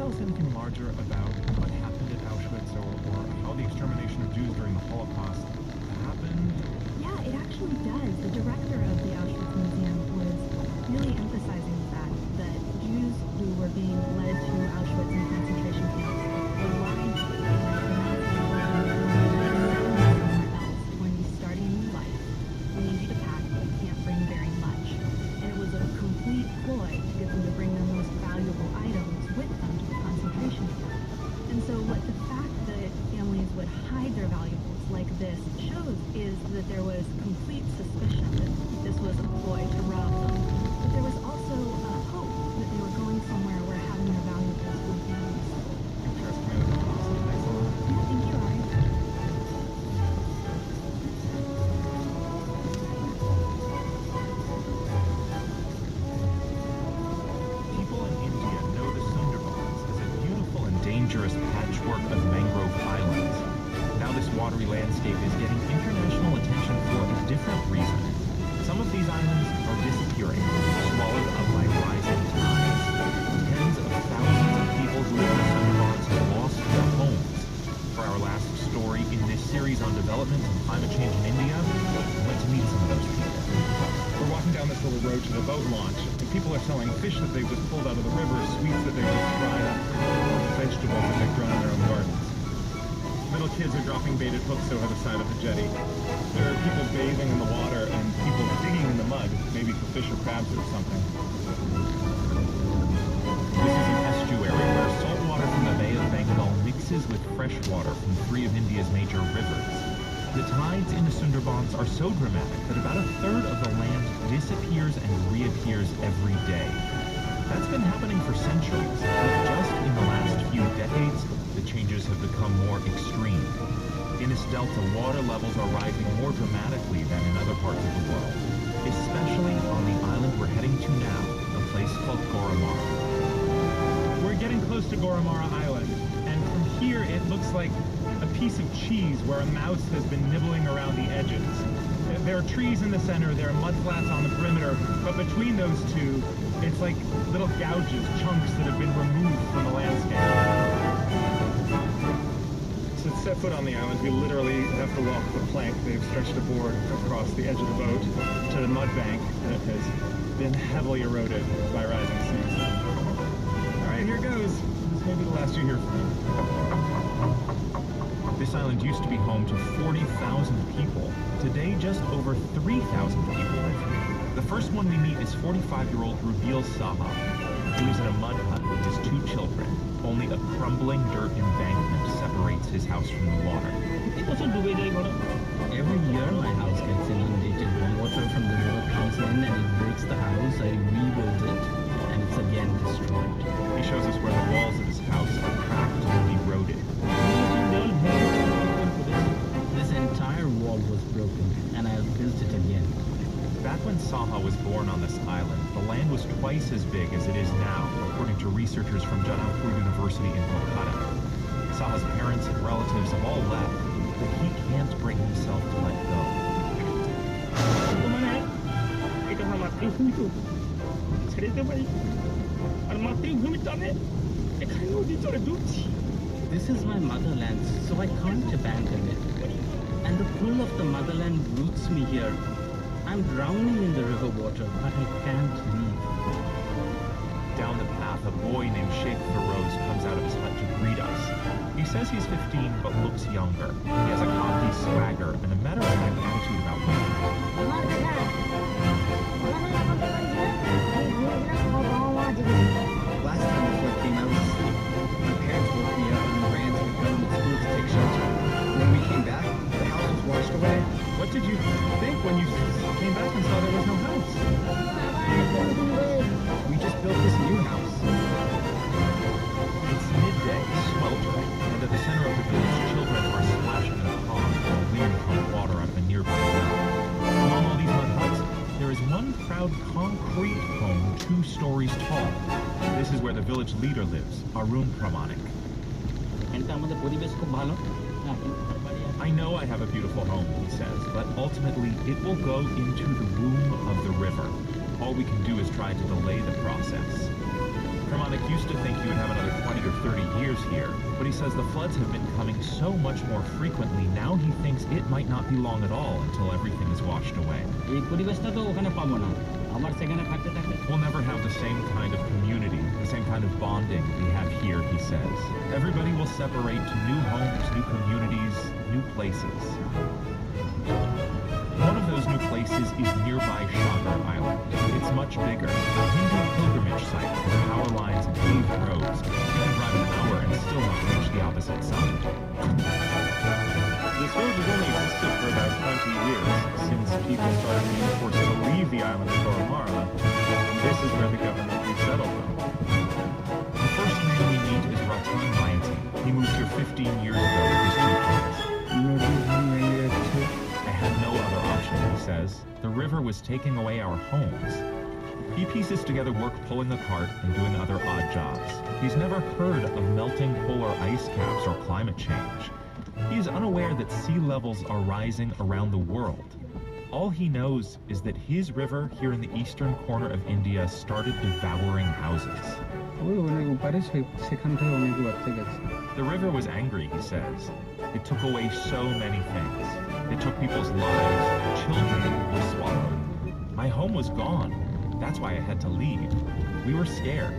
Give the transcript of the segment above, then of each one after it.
tell us anything larger about what happened at Auschwitz or how the extermination of Jews during the Holocaust happened? Yeah, it actually does. The director of the Auschwitz Museum was really emphasizing the fact that Jews who were being led to Auschwitz and concentration camps were lied to. When you start a new life, we need you to pack, but you can't bring very much. And it was a complete ploy to get them to bring their most valuable items with them to the concentration camp. And so what the fact that families would hide their valuables like this shows is that there was complete suspicion that this was a ploy to rob them. But there was also hope that they were going somewhere where having their valuables would be useful. Interesting. Thanks a lot. Yeah, thank you, Ari. People in India know the Sundarbans as a beautiful and dangerous patchwork of mangrove islands. Now this watery landscape is getting international attention for a different reason. Some of these islands are disappearing, swallowed up by rising tides. Tens of thousands of people who live in the Sundarbans have lost their homes. For our last story in this series on development and climate change in India, we went to meet some of those people. We're walking down this little road to the boat launch, and people are selling fish that they've just pulled out of the river, sweets that they've just dried up, vegetables that they've grown in their own gardens. Little kids are dropping baited hooks over the side of the jetty. There are people bathing in the water and people digging in the mud, maybe for fish or crabs or something. This is an estuary where salt water from the Bay of Bengal mixes with fresh water from 3 of India's major rivers. The tides in the Sundarbans are so dramatic that about a third of the land disappears and reappears every day. That's been happening for centuries, but just in the last few decades, the changes have become more extreme. In this delta, water levels are rising more dramatically than in other parts of the world, especially on the island we're heading to now, a place called Goramara. We're getting close to Goramara Island, and from here it looks like a piece of cheese where a mouse has been nibbling around the edges. There are trees in the center, there are mudflats on the perimeter, but between those two, it's like little gouges, chunks that have been removed from the landscape. To set foot on the island, we literally have to walk the plank. They've stretched a board across the edge of the boat to the mud bank that has been heavily eroded by rising seas. All right, here goes. This may be the last you hear from me. This island used to be home to 40,000 people. Today, just over 3,000 people live here. The first one we meet is 45-year-old Rubil Saha. He lives in a mud hut with his 2 children. Only a crumbling dirt embankment separates his house from the water. Every year my house gets inundated. Water from the river comes in and it breaks the house. I rebuild it and it's again destroyed. He shows us where the walls of his house are cracked and eroded. This entire wall was broken and I have built it again. Back when Saha was born on this island, the land was twice as big as it is now, according to researchers from Janapur University in Kolkata. Saha's parents and relatives have all left, but he can't bring himself to let go. This is my motherland, so I can't abandon it. And the pull of the motherland roots me here. I'm drowning in the river water, but I can't leave. Down the path, a boy named Sheikh Feroz comes out of his hut to greet us. He says he's 15, but looks younger. He has a cocky swagger and a matter-of-fact attitude about life. Last time before I came, I was asleep. My parents woke me up and ran to the government school to take shelter. When we came back, the house was washed away. What did you think when you came back and saw there was no house? We just built this new house. It's midday, sweltering, and at the center of the village, children are splashing in a pond while weird pump water out of a nearby well. Among all these mud huts, there is one proud concrete home 2 stories tall. This is where the village leader lives, Arun Pramanik. I know I have a beautiful home, he says, but ultimately it will go into the womb of the river. All we can do is try to delay the process. Pramanik Rick used to think he would have another 20 or 30 years here, but he says the floods have been coming so much more frequently, now he thinks it might not be long at all until everything is washed away. এই পরিবেশটা তো ওখানে পাবো না আমার সেখানে থাকতে থাকতে We'll never have the same kind of community, the same kind of bonding we have here, he says. Everybody will separate to new homes, new communities, new places. One of those new places is nearby Shagar Island. It's much bigger, a Hindu pilgrimage site with power lines and paved roads. You can drive an hour and still not reach the opposite side. This road has only existed for about 20 years, since people started being forced to leave the island of Goromara. This is where the government resettled them. The first man we meet is Ratan Mayati. He moved here 15 years ago with his 2 kids. I had no other option, he says. The river was taking away our homes. He pieces together work pulling a cart and doing other odd jobs. He's never heard of melting polar ice caps or climate change. He is unaware that sea levels are rising around the world. All he knows is that his river here in the eastern corner of India started devouring houses. The river was angry, he says. It took away so many things. It took people's lives, children were swallowed. My home was gone. That's why I had to leave. We were scared.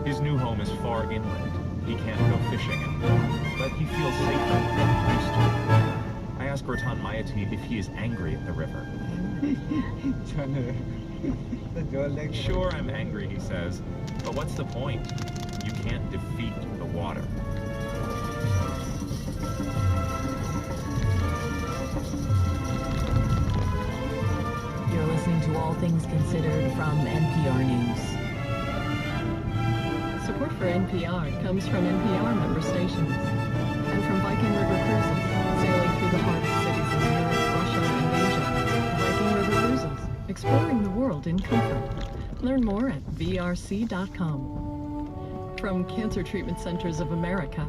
His new home is far inland. He can't go fishing anymore, but he feels safer than he used to. I ask Ratan Mayati if he is angry at the river. Sure, I'm angry, he says, but what's the point? You can't defeat the water. You're listening to All Things Considered from NPR News. Support for NPR comes from NPR member stations and from Viking River Cruises, sailing through the heart of cities in Europe, Russia, and Asia. Viking River Cruises, exploring the world in comfort. Learn more at vrc.com. From Cancer Treatment Centers of America,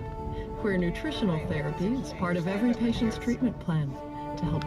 where nutritional therapy is part of every patient's treatment plan to help